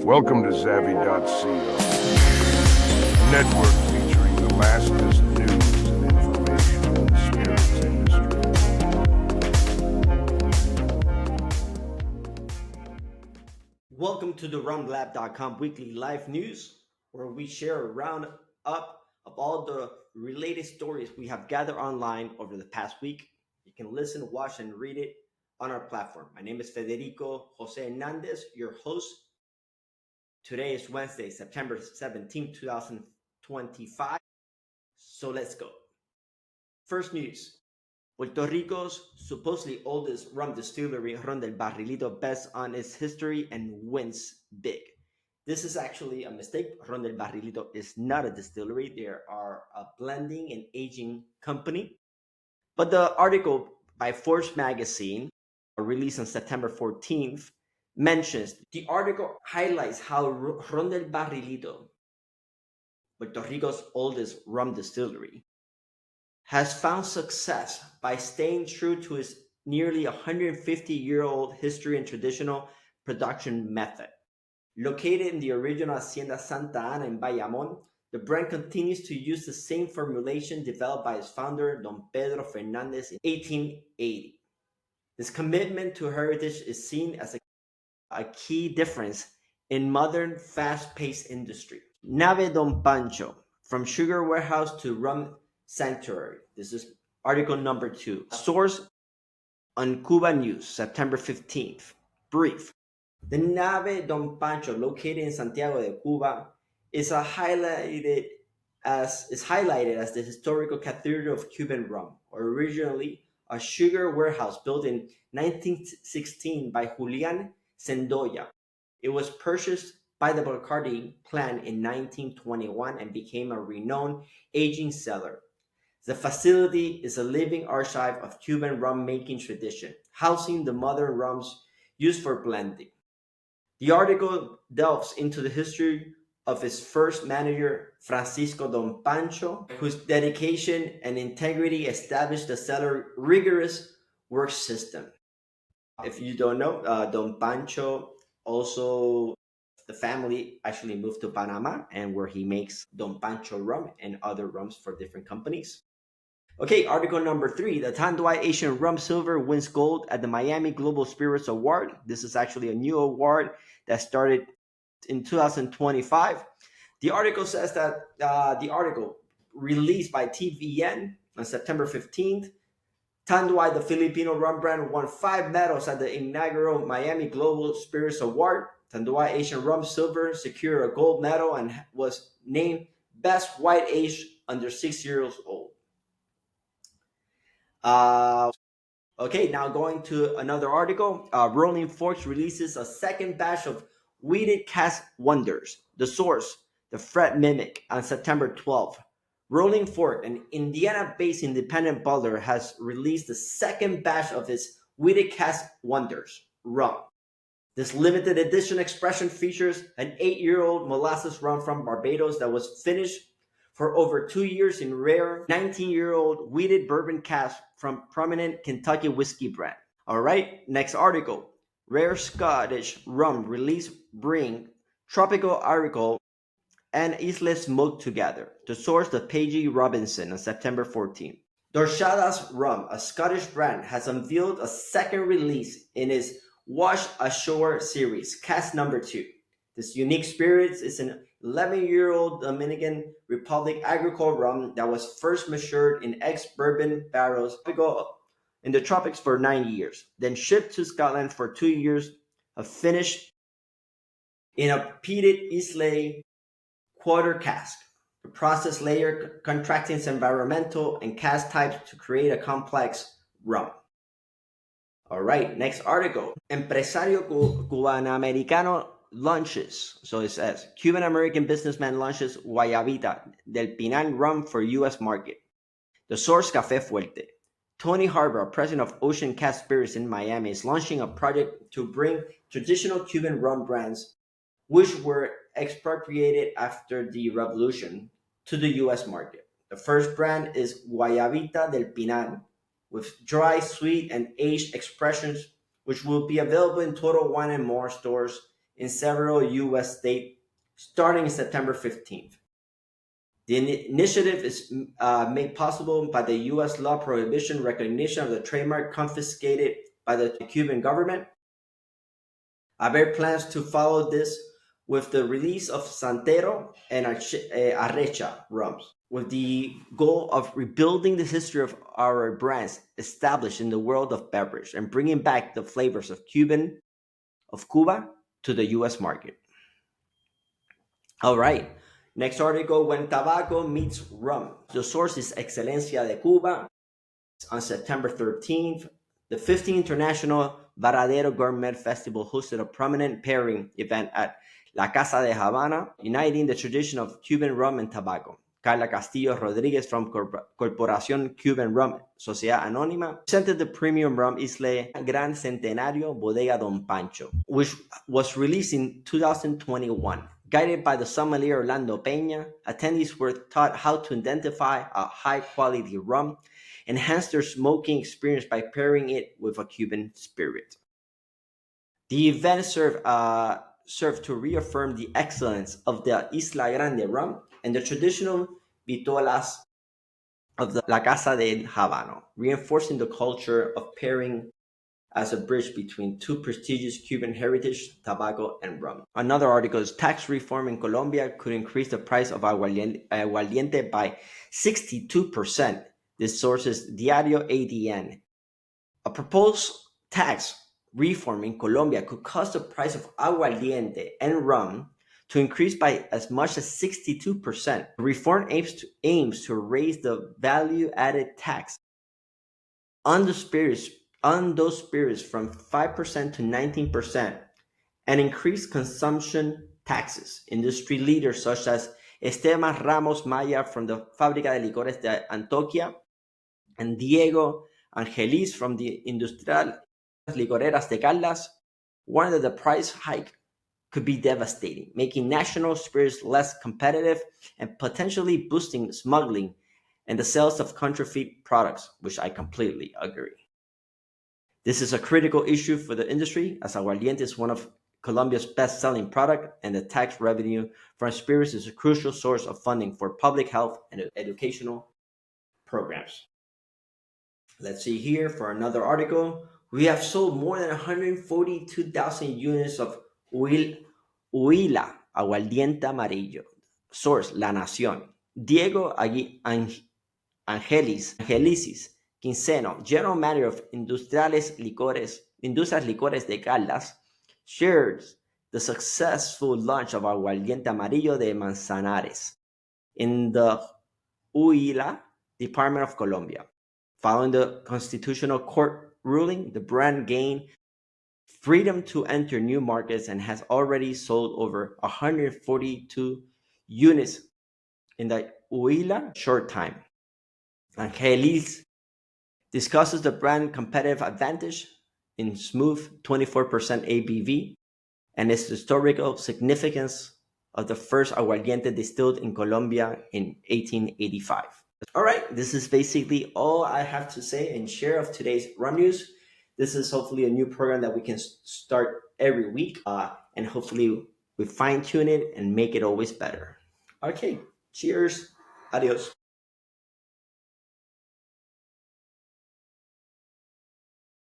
Welcome to Savvy.co, network featuring the latest news and information in the spirits industry. Welcome to the rumblab.com weekly live news, where we share a roundup of all the related stories we have gathered online over the past week. You can listen, watch, and read it on our platform. My name is Federico Jose Hernandez, your host. Today is Wednesday, September 17th, 2025. So let's go. First news. Puerto Rico's supposedly oldest rum distillery, Ron del Barrilito, bets on its history and wins big. This is actually a mistake. Ron del Barrilito is not a distillery. They are a blending and aging company. But the article by Forbes magazine, released on September 14th, mentions the article highlights how Ron del Barrilito, Puerto Rico's oldest rum distillery, has found success by staying true to its nearly 150-year-old history and traditional production method. Located in the original Hacienda Santa Ana in Bayamón, the brand continues to use the same formulation developed by its founder, Don Pedro Fernandez, in 1880. This commitment to heritage is seen as a key difference in modern fast-paced industry. Nave Don Pancho, from sugar warehouse to rum sanctuary. This is article number 2. Source on Cuba News, September 15th. Brief. The Nave Don Pancho, located in Santiago de Cuba, is highlighted as the historical cathedral of Cuban rum, originally a sugar warehouse built in 1916 by Julian Sendoya. It was purchased by the Bacardi plant in 1921 and became a renowned aging cellar. The facility is a living archive of Cuban rum making tradition, housing the modern rums used for blending. The article delves into the history of its first manager, Francisco Don Pancho, whose dedication and integrity established the cellar's rigorous work system. If you don't know, Don Pancho also, the family actually moved to Panama, and where he makes Don Pancho rum and other rums for different companies. Okay, article number 3. The Tanduay Asian Rum Silver wins gold at the Miami Global Spirits Award. This is actually a new award that started in 2025. The article says that the article released by TVN on September 15th, Tanduay, the Filipino rum brand, won 5 medals at the inaugural Miami Global Spirits Award. Tanduay Asian Rum Silver secured a gold medal and was named Best White Aged Under 6 Years Old. Okay, now going to another article. Rolling Forks releases a second batch of Wheated Cask Wonders. The source, the Fred Mimic, on September 12th. Rolling Fork, an Indiana-based independent bottler, has released the second batch of its Wheated Cask Wonders rum. This limited edition expression features an 8-year-old molasses rum from Barbados that was finished for over 2 years in rare 19-year-old wheated bourbon cask from prominent Kentucky whiskey brand. All right, next article. Rare Scottish rum release bring Tropical Aracle and Isle Smoke together. The source, the Paige Robinson, on September 14th. Dorshadas Rum, a Scottish brand, has unveiled a second release in its Wash Ashore series, cask number 2. This unique spirits is an 11-year-old Dominican Republic agricole rum that was first matured in ex-bourbon barrels in the tropics for 9 years, then shipped to Scotland for 2 years, finished in a peated Islay quarter cask. The process layer contracting environmental and cask types to create a complex rum. All right, next article. Empresario Cubanoamericano launches. So it says, Cuban-American businessman launches Guayabita del Pinar rum for U.S. market. The source, Café Fuerte. Tony Harbor, president of Ocean Cask Spirits in Miami, is launching a project to bring traditional Cuban rum brands, which were expropriated after the revolution, to the U.S. market. The first brand is Guayabita del Pinar, with dry, sweet, and aged expressions, which will be available in Total Wine and More stores in several U.S. states starting September 15th. The initiative is made possible by the U.S. law prohibition recognition of the trademark confiscated by the Cuban government. Aber plans to follow this with the release of Santero and Arrecha rums, with the goal of rebuilding the history of our brands established in the world of beverage and bringing back the flavors of Cuba to the U.S. market. All right. Next article, when tobacco meets rum. The source is Excelencia de Cuba. On September 13th, the 15th International Varadero Gourmet Festival hosted a prominent pairing event at La Casa de Havana, uniting the tradition of Cuban rum and tobacco. Carla Castillo Rodriguez from Corporación Cuban Rum Sociedad Anónima presented the premium rum Isla Gran Centenario Bodega Don Pancho, which was released in 2021. Guided by the sommelier Orlando Peña, attendees were taught how to identify a high-quality rum, enhance their smoking experience by pairing it with a Cuban spirit. The event served to reaffirm the excellence of the Isla Grande rum and the traditional vitolas of the La Casa de Habano, reinforcing the culture of pairing as a bridge between two prestigious Cuban heritage, tobacco and rum. Another article is tax reform in Colombia could increase the price of aguardiente by 62%. This source is Diario ADN. A proposed tax reform in Colombia could cause the price of aguardiente and rum to increase by as much as 62%. The reform aims to raise the value-added tax on those spirits from 5% to 19% and increase consumption taxes. Industry leaders such as Esteban Ramos Maya from the Fábrica de Licores de Antioquia and Diego Angelis from the Industrial Licoreras de Caldas warned that the price hike could be devastating, making national spirits less competitive and potentially boosting smuggling and the sales of counterfeit products, which I completely agree. This is a critical issue for the industry, as aguardiente is one of Colombia's best-selling product, and the tax revenue from spirits is a crucial source of funding for public health and educational programs. Let's see here for another article. We have sold more than 142,000 units of Huila Aguardiente Amarillo. Source, La Nación. Diego Angelisis Quinceno, General Manager of Industrias Licores de Caldas, shares the successful launch of Aguardiente Amarillo de Manzanares in the Huila Department of Colombia. Following the Constitutional Court ruling, the brand gained freedom to enter new markets and has already sold over 142 units in the Huila short time. Angelis discusses the brand competitive advantage in smooth 24% ABV and its historical significance of the first aguardiente distilled in Colombia in 1885. All right, this is basically all I have to say and share of today's rum news. This is hopefully a new program that we can start every week, and hopefully we fine tune it and make it always better. Okay, cheers, adios.